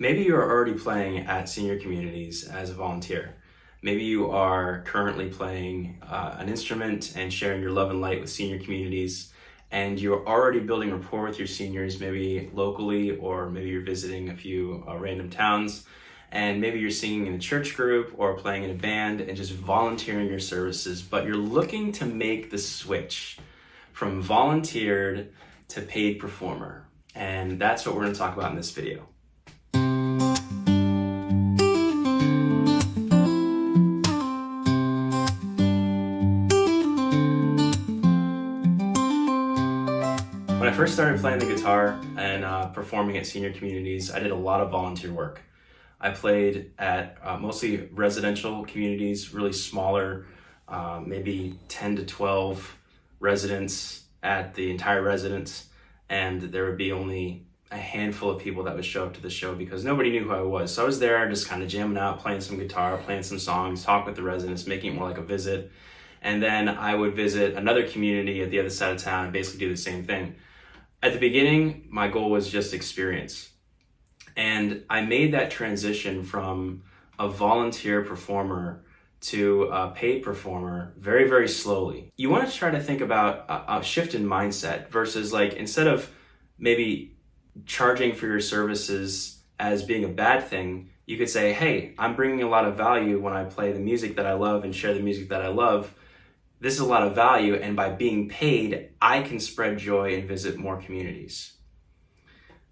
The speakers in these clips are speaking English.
Maybe you're already playing at senior communities as a volunteer. Maybe you are currently playing an instrument and sharing your love and light with senior communities, and you're already building rapport with your seniors, maybe locally, or maybe you're visiting a few random towns, and maybe you're singing in a church group or playing in a band and just volunteering your services, but you're looking to make the switch from volunteered to paid performer. And that's what we're going to talk about in this video. When I first started playing the guitar and performing at senior communities, I did a lot of volunteer work. I played at mostly residential communities, really smaller, maybe 10 to 12 residents at the entire residence, and there would be only a handful of people that would show up to the show because nobody knew who I was. So I was there just kind of jamming out, playing some guitar, playing some songs, talk with the residents, making it more like a visit. And then I would visit another community at the other side of town and basically do the same thing. At the beginning, my goal was just experience. And I made that transition from a volunteer performer to a paid performer very, very slowly. You want to try to think about a shift in mindset versus, like, instead of maybe charging for your services as being a bad thing, you could say, hey, I'm bringing a lot of value when I play the music that I love and share the music that I love. This is a lot of value, and by being paid, I can spread joy and visit more communities.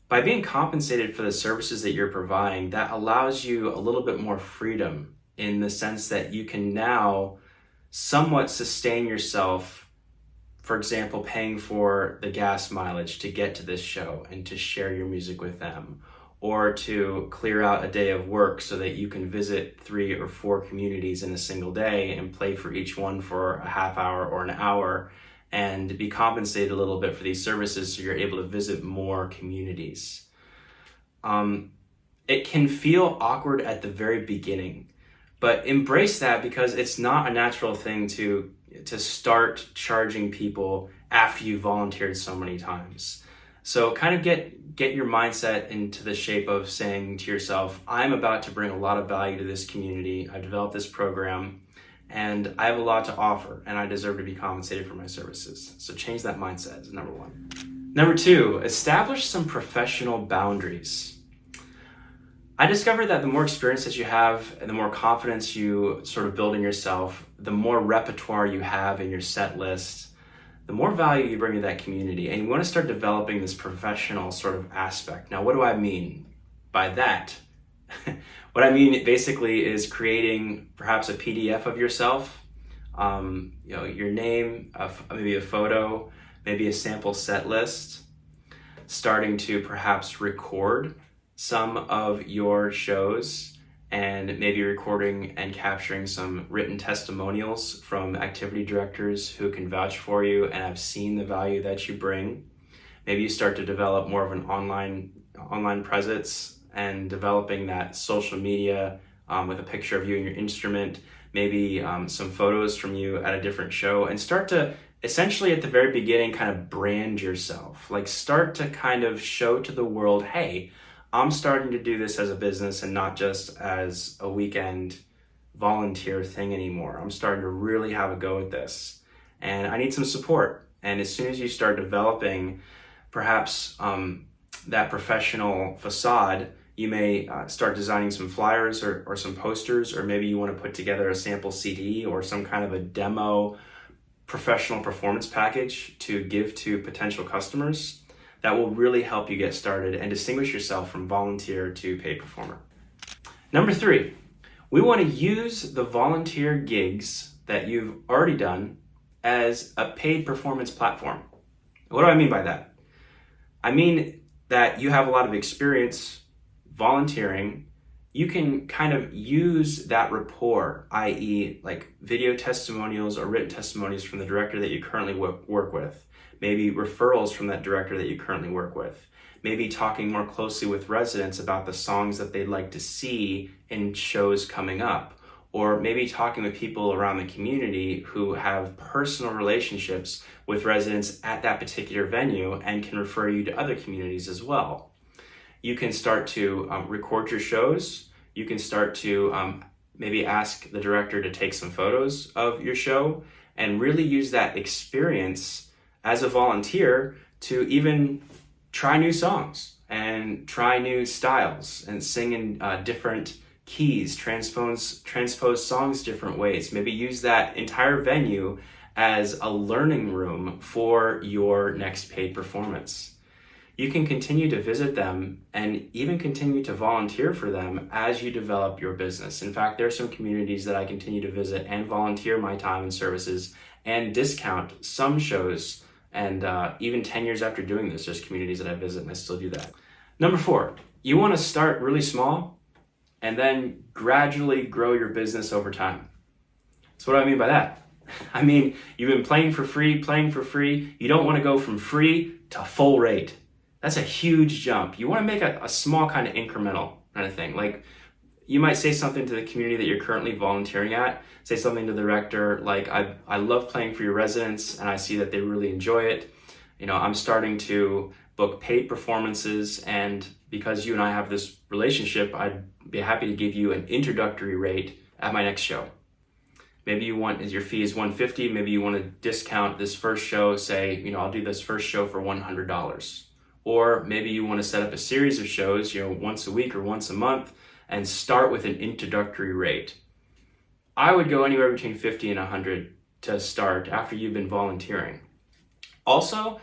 By being compensated for the services that you're providing, that allows you a little bit more freedom in the sense that you can now somewhat sustain yourself, for example, paying for the gas mileage to get to this show and to share your music with them, or to clear out a day of work so that you can visit 3 or 4 communities in a single day and play for each one for a half hour or an hour and be compensated a little bit for these services so you're able to visit more communities. It can feel awkward at the very beginning, but embrace that because it's not a natural thing to start charging people after you volunteered so many times. So kind of get your mindset into the shape of saying to yourself, I'm about to bring a lot of value to this community. I've developed this program and I have a lot to offer and I deserve to be compensated for my services. So change that mindset is number 1. Number 2, establish some professional boundaries. I discovered that the more experience that you have and the more confidence you sort of build in yourself, the more repertoire you have in your set list, the more value you bring to that community, and you want to start developing this professional sort of aspect. Now, what do I mean by that? What I mean basically is creating perhaps a PDF of yourself, your name, maybe a photo, maybe a sample set list, starting to perhaps record some of your shows and maybe recording and capturing some written testimonials from activity directors who can vouch for you and have seen the value that you bring. Maybe you start to develop more of an online presence and developing that social media with a picture of you and your instrument, maybe some photos from you at a different show, and start to essentially at the very beginning kind of brand yourself. Like start to kind of show to the world, hey, I'm starting to do this as a business and not just as a weekend volunteer thing anymore. I'm starting to really have a go at this and I need some support. And as soon as you start developing perhaps that professional facade, you may start designing some flyers or some posters, or maybe you want to put together a sample CD or some kind of a demo professional performance package to give to potential customers. That will really help you get started and distinguish yourself from volunteer to paid performer. Number 3, we want to use the volunteer gigs that you've already done as a paid performance platform. What do I mean by that? I mean that you have a lot of experience volunteering. You can kind of use that rapport, i.e. like video testimonials or written testimonials from the director that you currently work with. Maybe referrals from that director that you currently work with. Maybe talking more closely with residents about the songs that they'd like to see in shows coming up. Or maybe talking with people around the community who have personal relationships with residents at that particular venue and can refer you to other communities as well. You can start to record your shows. You can start to maybe ask the director to take some photos of your show and really use that experience as a volunteer to even try new songs and try new styles and sing in different keys, transpose songs different ways. Maybe use that entire venue as a learning room for your next paid performance. You can continue to visit them and even continue to volunteer for them as you develop your business. In fact, there are some communities that I continue to visit and volunteer my time and services and discount some shows. And even 10 years after doing this, there's communities that I visit and I still do that. Number 4, you want to start really small and then gradually grow your business over time. So what do I mean by that? I mean, you've been playing for free. You don't want to go from free to full rate. That's a huge jump. You want to make a small kind of incremental kind of thing. Like you might say something to the community that you're currently volunteering at, say something to the director like, I love playing for your residents and I see that they really enjoy it. You know, I'm starting to book paid performances, and because you and I have this relationship, I'd be happy to give you an introductory rate at my next show. Maybe you want, your fee is $150, maybe you want to discount this first show, say, you know, I'll do this first show for $100. Or maybe you want to set up a series of shows, you know, once a week or once a month and start with an introductory rate. I would go anywhere between 50 and 100 to start after you've been volunteering. Also,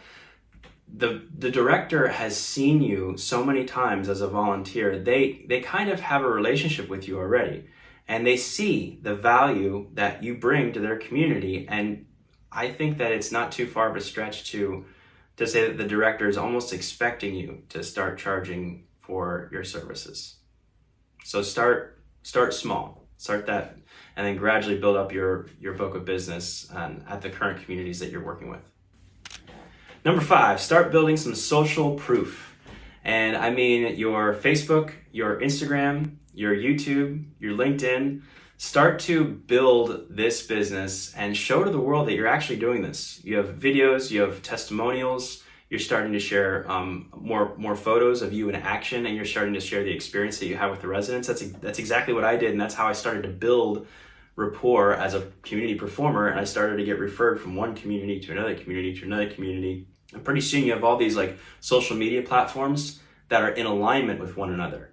the director has seen you so many times as a volunteer, they kind of have a relationship with you already, and they see the value that you bring to their community. And I think that it's not too far of a stretch to say that the director is almost expecting you to start charging for your services. So start small, start that, and then gradually build up your book of business at the current communities that you're working with. Number 5, start building some social proof. And I mean your Facebook, your Instagram, your YouTube, your LinkedIn. Start to build this business and show to the world that you're actually doing this. You have videos, you have testimonials, you're starting to share more photos of you in action, and you're starting to share the experience that you have with the residents. That's exactly what I did, and that's how I started to build rapport as a community performer, and I started to get referred from one community to another community to another community. And pretty soon you have all these like social media platforms that are in alignment with one another.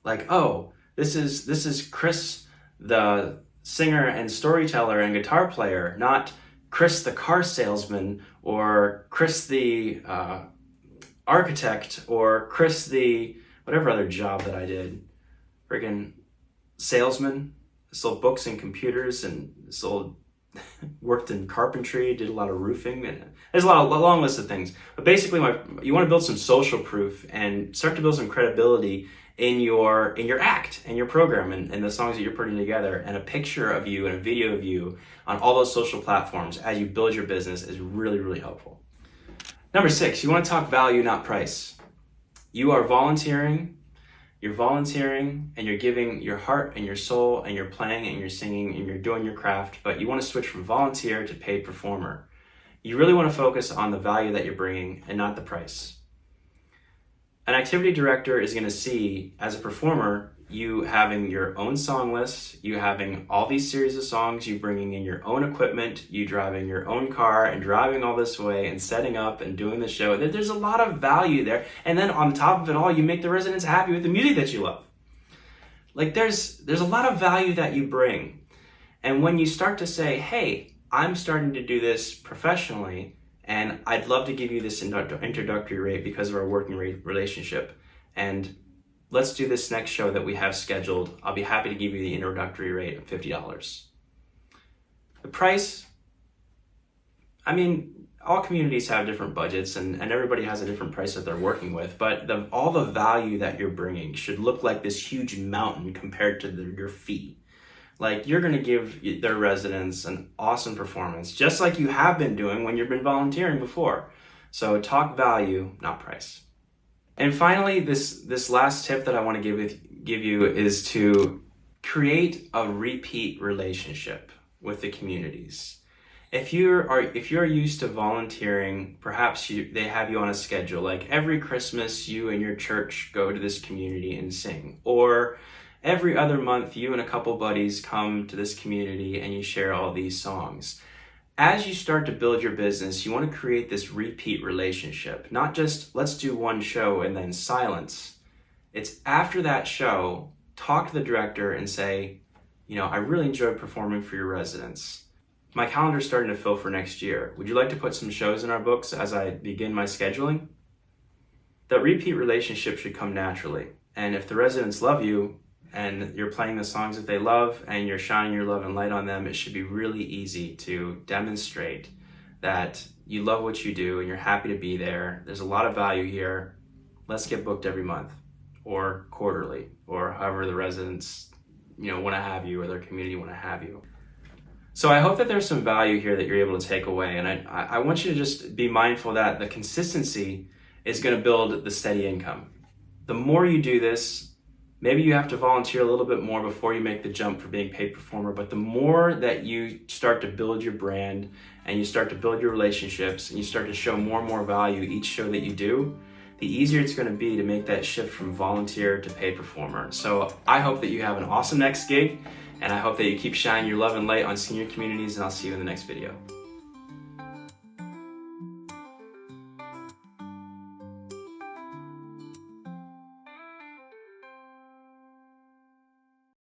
Like, oh, this is Chris, the singer and storyteller and guitar player, not Chris the car salesman, or Chris the architect, or Chris the whatever other job that I did. Friggin' salesman, sold books and computers, and worked in carpentry, did a lot of roofing, and there's a long list of things. But basically, you want to build some social proof and start to build some credibility in your act and your program and the songs that you're putting together, and a picture of you and a video of you on all those social platforms as you build your business is really, really helpful. Number 6, you want to talk value, not price. You are volunteering, and you're giving your heart and your soul, and you're playing and you're singing and you're doing your craft, but you want to switch from volunteer to paid performer. You really want to focus on the value that you're bringing and not the price. An activity director is going to see, as a performer, you having your own song list, you having all these series of songs, you bringing in your own equipment, you driving your own car and driving all this way and setting up and doing the show. There's a lot of value there. And then on top of it all, you make the residents happy with the music that you love. Like there's a lot of value that you bring. And when you start to say, hey, I'm starting to do this professionally, and I'd love to give you this introductory rate because of our working relationship. And let's do this next show that we have scheduled. I'll be happy to give you the introductory rate of $50. The price, I mean, all communities have different budgets and everybody has a different price that they're working with, but all the value that you're bringing should look like this huge mountain compared to your fee. Like, you're going to give their residents an awesome performance, just like you have been doing when you've been volunteering before. So talk value, not price. And finally, this last tip that I want to give you is to create a repeat relationship with the communities. If you're used to volunteering, perhaps they have you on a schedule. Like every Christmas, you and your church go to this community and sing, or every other month, you and a couple buddies come to this community and you share all these songs. As you start to build your business, you want to create this repeat relationship, not just let's do one show and then silence. It's after that show, talk to the director and say, I really enjoyed performing for your residents. My calendar's starting to fill for next year. Would you like to put some shows in our books as I begin my scheduling? That repeat relationship should come naturally. And if the residents love you and you're playing the songs that they love and you're shining your love and light on them, it should be really easy to demonstrate that you love what you do and you're happy to be there. There's a lot of value here. Let's get booked every month or quarterly or however the residents want to have you or their community want to have you. So I hope that there's some value here that you're able to take away. And I want you to just be mindful that the consistency is going to build the steady income. The more you do this, maybe you have to volunteer a little bit more before you make the jump for being paid performer, but the more that you start to build your brand and you start to build your relationships and you start to show more and more value each show that you do, the easier it's going to be to make that shift from volunteer to paid performer. So I hope that you have an awesome next gig, and I hope that you keep shining your love and light on senior communities, and I'll see you in the next video.